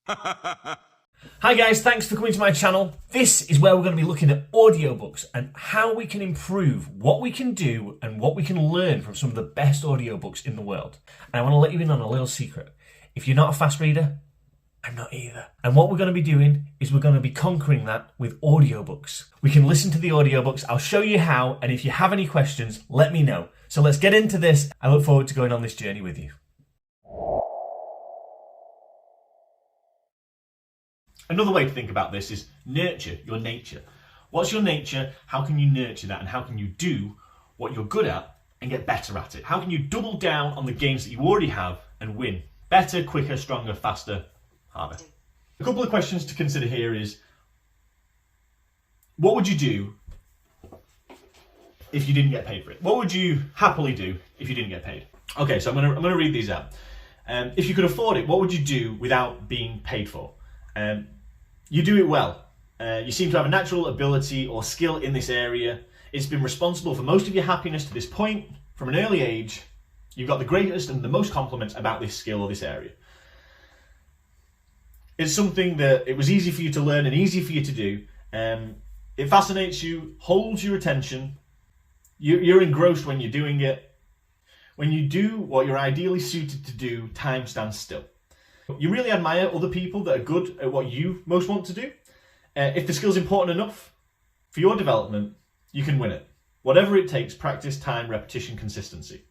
Hi guys, thanks for coming to my channel. This is where we're going to be looking at audiobooks and how we can improve what we can do and what we can learn from some of the best audiobooks in the world. And I want to let you in on a little secret. If you're not a fast reader, I'm not either. And what we're going to be doing is we're going to be conquering that with audiobooks. We can listen to the audiobooks. I'll show you how, and if you have any questions, let me know. So let's get into this. I look forward to going on this journey with you. Another way to think about this is nurture your nature. What's your nature? How can you nurture that? And how can you do what you're good at and get better at it? How can you double down on the games that you already have and win? Better, quicker, stronger, faster, harder. A couple of questions to consider here is, what would you do if you didn't get paid for it? What would you happily do if you didn't get paid? Okay, so I'm gonna read these out. If you could afford it, what would you do without being paid for? You do it well. You seem to have a natural ability or skill in this area. It's been responsible for most of your happiness to this point. From an early age, you've got the greatest and the most compliments about this skill or this area. It's something that it was easy for you to learn and easy for you to do. It fascinates you, holds your attention. You're engrossed when you're doing it. When you do what you're ideally suited to do, time stands still. You really admire other people that are good at what you most want to do. If the skill's important enough for your development, you can win it. Whatever it takes, practice, time, repetition, consistency.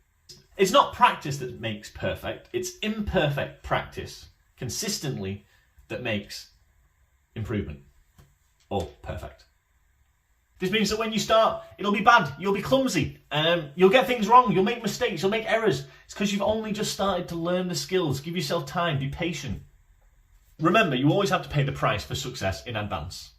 It's not practice that makes perfect. It's imperfect practice consistently that makes improvement or perfect. This means that when you start, it'll be bad, you'll be clumsy, you'll get things wrong, you'll make mistakes, you'll make errors. It's because you've only just started to learn the skills. Give yourself time, be patient. Remember, you always have to pay the price for success in advance.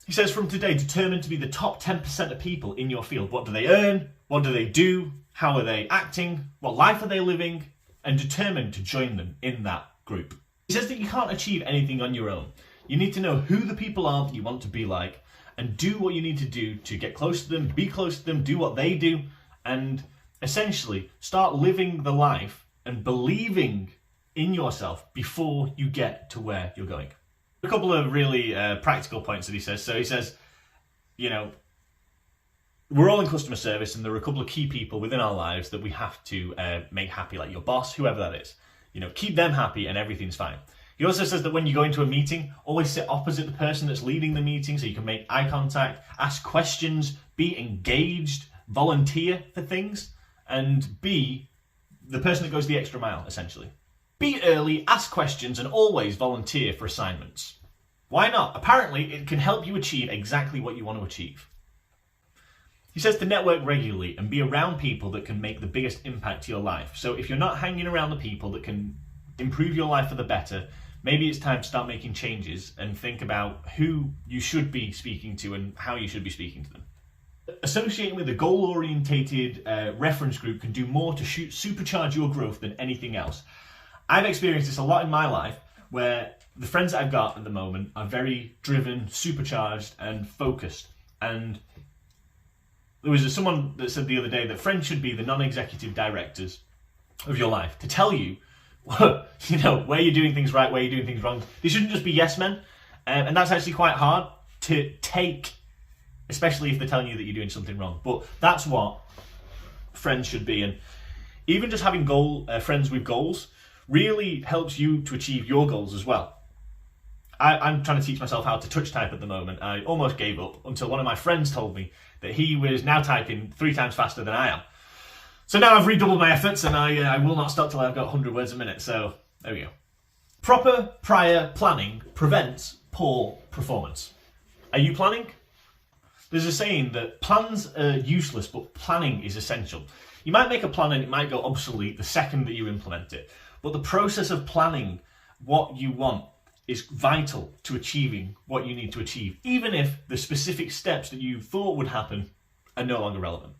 He says, from today, determine to be the top 10% of people in your field. What do they earn? What do they do? How are they acting? What life are they living? And determine to join them in that group. He says that you can't achieve anything on your own. You need to know who the people are that you want to be like, and do what you need to do to get close to them, be close to them, do what they do, and essentially start living the life and believing in yourself before you get to where you're going. A couple of really practical points that he says. So he says, you know, we're all in customer service and there are a couple of key people within our lives that we have to make happy, like your boss, whoever that is. You know, keep them happy and everything's fine. He also says that when you go into a meeting, always sit opposite the person that's leading the meeting so you can make eye contact, ask questions, be engaged, volunteer for things, and be the person that goes the extra mile, essentially. Be early, ask questions, and always volunteer for assignments. Why not? Apparently, it can help you achieve exactly what you want to achieve. He says to network regularly and be around people that can make the biggest impact to your life. So if you're not hanging around the people that can improve your life for the better, maybe it's time to start making changes and think about who you should be speaking to and how you should be speaking to them. Associating with a goal-orientated reference group can do more to supercharge your growth than anything else. I've experienced this a lot in my life, where the friends that I've got at the moment are very driven, supercharged, and focused. And there was someone that said the other day that friends should be the non-executive directors of your life to tell you, you know, where you're doing things right, where you're doing things wrong. They shouldn't just be yes men, and that's actually quite hard to take, especially if they're telling you that you're doing something wrong. But that's what friends should be, and even just having friends with goals really helps you to achieve your goals as well. I'm trying to teach myself how to touch type at the moment. I almost gave up until one of my friends told me that he was now typing 3 times faster than I am. So now I've redoubled my efforts and I will not stop till I've got 100 words a minute. So there we go. Proper prior planning prevents poor performance. Are you planning? There's a saying that plans are useless, but planning is essential. You might make a plan and it might go obsolete the second that you implement it. But the process of planning what you want is vital to achieving what you need to achieve, even if the specific steps that you thought would happen are no longer relevant.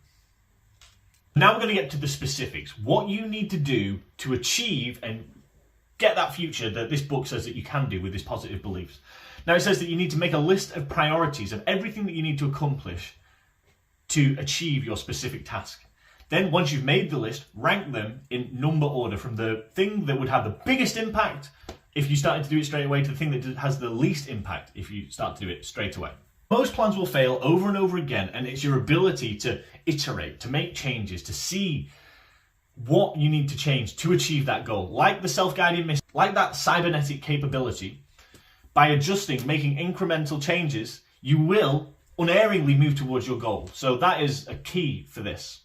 Now we're going to get to the specifics. What you need to do to achieve and get that future that this book says that you can do with these positive beliefs. Now it says that you need to make a list of priorities of everything that you need to accomplish to achieve your specific task. Then once you've made the list, rank them in number order from the thing that would have the biggest impact if you started to do it straight away to the thing that has the least impact if you start to do it straight away. Most plans will fail over and over again, and it's your ability to iterate, to make changes, to see what you need to change to achieve that goal. Like the self-guiding mission, like that cybernetic capability, by adjusting, making incremental changes, you will unerringly move towards your goal. So that is a key for this.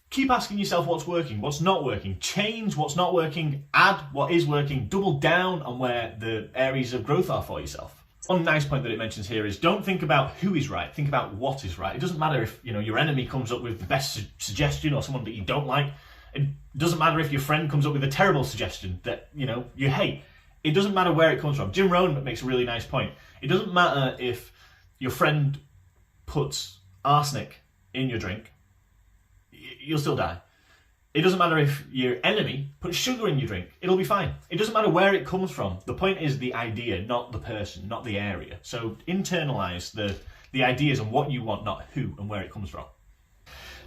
Keep asking yourself what's working, what's not working, change what's not working, add what is working, double down on where the areas of growth are for yourself. One nice point that it mentions here is don't think about who is right, think about what is right. It doesn't matter if your enemy comes up with the best suggestion or someone that you don't like. It doesn't matter if your friend comes up with a terrible suggestion that you hate. It doesn't matter where it comes from. Jim Rohn makes a really nice point. It doesn't matter if your friend puts arsenic in your drink, you'll still die. It doesn't matter if your enemy puts sugar in your drink, it'll be fine. It doesn't matter where it comes from. The point is the idea, not the person, not the area. So internalize the ideas and what you want, not who and where it comes from.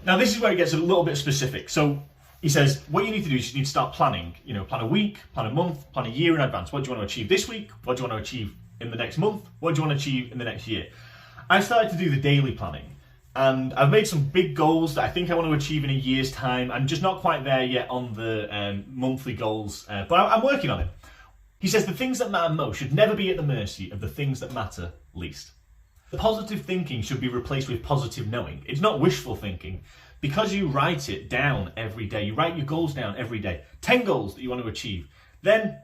Now this is where it gets a little bit specific. So he says, what you need to do is you need to start planning. Plan a week, plan a month, plan a year in advance. What do you want to achieve this week? What do you want to achieve in the next month? What do you want to achieve in the next year? I started to do the daily planning, and I've made some big goals that I think I want to achieve in a year's time. I'm just not quite there yet on the monthly goals, but I'm working on it. He says the things that matter most should never be at the mercy of the things that matter least. The positive thinking should be replaced with positive knowing. It's not wishful thinking. Because you write it down every day, you write your goals down every day, 10 goals that you want to achieve, then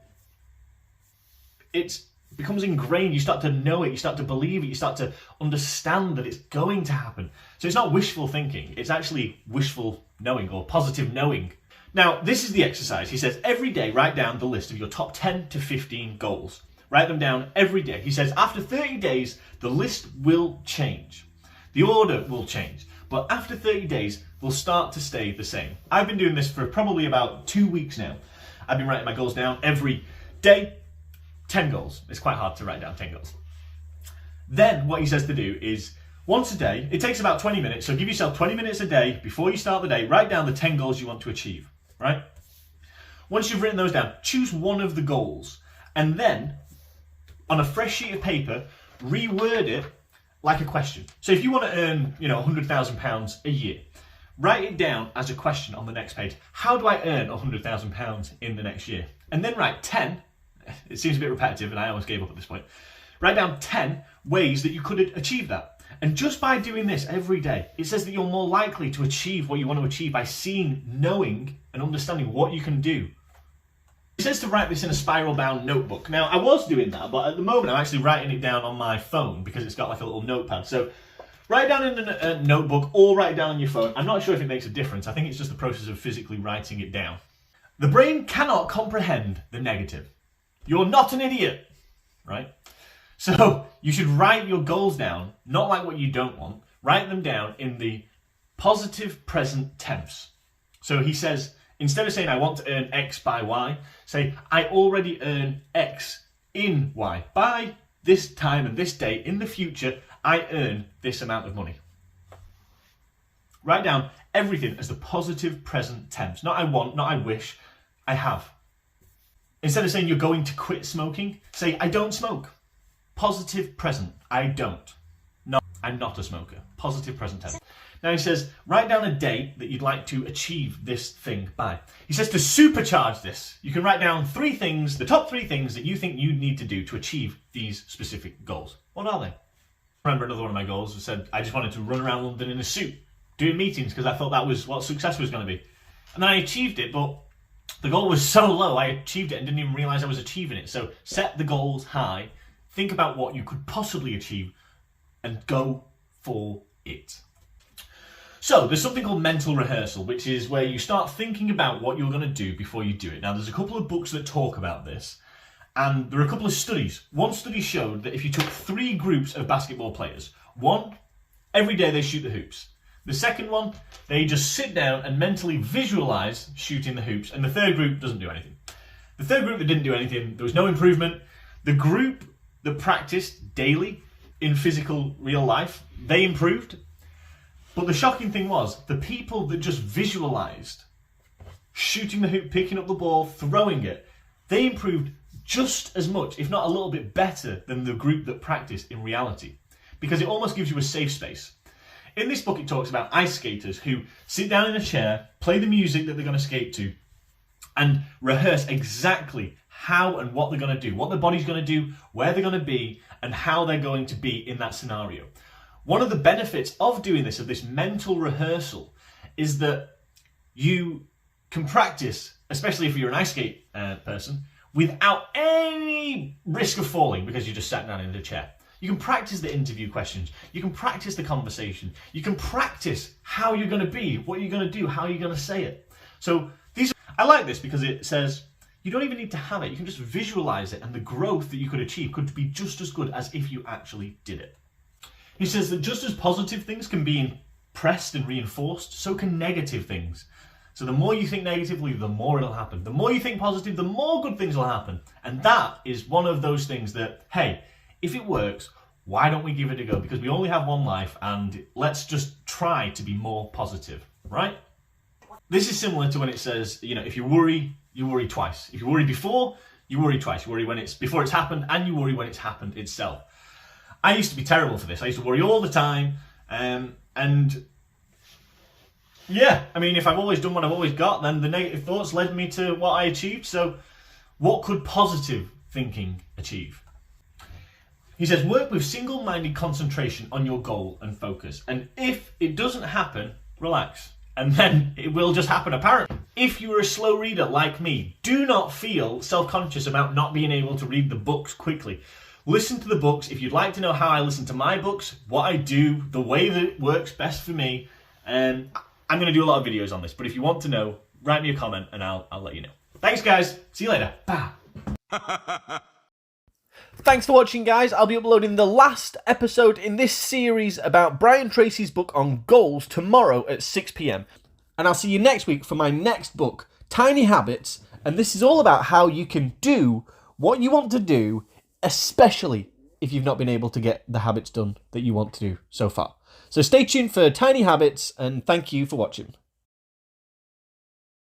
it becomes ingrained. You start to know it, you start to believe it, you start to understand that it's going to happen. So it's not wishful thinking, it's actually wishful knowing or positive knowing. Now, this is the exercise. He says every day write down the list of your top 10 to 15 goals. Write them down every day. He says after 30 days, the list will change. The order will change. But after 30 days, they'll start to stay the same. I've been doing this for probably about 2 weeks now. I've been writing my goals down every day, 10 goals. It's quite hard to write down 10 goals. Then what he says to do is once a day, it takes about 20 minutes, so give yourself 20 minutes a day before you start the day, write down the 10 goals you want to achieve, right? Once you've written those down, choose one of the goals, and then on a fresh sheet of paper, reword it like a question. So if you want to earn, £100,000 a year, write it down as a question on the next page. How do I earn £100,000 in the next year? And then write 10, it seems a bit repetitive and I almost gave up at this point. Write down 10 ways that you could achieve that. And just by doing this every day, it says that you're more likely to achieve what you want to achieve by seeing, knowing, and understanding what you can do. It says to write this in a spiral-bound notebook. Now, I was doing that, but at the moment I'm actually writing it down on my phone because it's got like a little notepad. So write it down in a notebook or write it down on your phone. I'm not sure if it makes a difference. I think it's just the process of physically writing it down. The brain cannot comprehend the negative. You're not an idiot, right? So you should write your goals down, not like what you don't want. Write them down in the positive present tense. So he says, instead of saying I want to earn X by Y, say I already earn X in Y. By this time and this date in the future, I earn this amount of money. Write down everything as the positive present tense. Not I want, not I wish, I have. Instead of saying you're going to quit smoking, say I don't smoke. Positive present, I don't. No, I'm not a smoker. Positive present tense. Now he says, write down a date that you'd like to achieve this thing by. He says to supercharge this, you can write down 3 things, the top 3 things that you think you need to do to achieve these specific goals. What are they? I remember another one of my goals said I just wanted to run around London in a suit, doing meetings because I thought that was what success was going to be. And then I achieved it, but the goal was so low, I achieved it and didn't even realise I was achieving it. So set the goals high, think about what you could possibly achieve, and go for it. So there's something called mental rehearsal, which is where you start thinking about what you're going to do before you do it. Now, there's a couple of books that talk about this, and there are a couple of studies. One study showed that if you took 3 groups of basketball players, one, every day they shoot the hoops. The second one, they just sit down and mentally visualize shooting the hoops, and the third group doesn't do anything. The third group that didn't do anything, there was no improvement. The group that practiced daily in physical real life, they improved. But the shocking thing was, the people that just visualized shooting the hoop, picking up the ball, throwing it, they improved just as much, if not a little bit better than the group that practiced in reality, because it almost gives you a safe space. In this book, it talks about ice skaters who sit down in a chair, play the music that they're going to skate to, and rehearse exactly how and what they're going to do, what their body's going to do, where they're going to be, and how they're going to be in that scenario. One of the benefits of doing this, of this mental rehearsal, is that you can practice, especially if you're an ice skate person, without any risk of falling because you just sat down in a chair. You can practice the interview questions. You can practice the conversation. You can practice how you're going to be, what you're going to do, how you're going to say it. So I like this because it says you don't even need to have it. You can just visualize it, and the growth that you could achieve could be just as good as if you actually did it. He says that just as positive things can be impressed and reinforced, so can negative things. So the more you think negatively, the more it'll happen. The more you think positive, the more good things will happen. And that is one of those things that, hey, if it works, why don't we give it a go? Because we only have one life, and let's just try to be more positive, right? This is similar to when it says, if you worry twice. If you worry before, you worry twice. You worry when before it's happened, and you worry when it's happened itself. I used to be terrible for this. I used to worry all the time, and yeah, if I've always done what I've always got, then the negative thoughts led me to what I achieved. So what could positive thinking achieve? He says, work with single-minded concentration on your goal and focus. And if it doesn't happen, relax. And then it will just happen, apparently. If you are a slow reader like me, do not feel self-conscious about not being able to read the books quickly. Listen to the books. If you'd like to know how I listen to my books, what I do, the way that it works best for me, I'm going to do a lot of videos on this. But if you want to know, write me a comment and I'll let you know. Thanks, guys. See you later. Bye. Thanks for watching, guys. I'll be uploading the last episode in this series about Brian Tracy's book on goals tomorrow at 6 p.m. And I'll see you next week for my next book, Tiny Habits. And this is all about how you can do what you want to do, especially if you've not been able to get the habits done that you want to do so far. So stay tuned for Tiny Habits, and thank you for watching.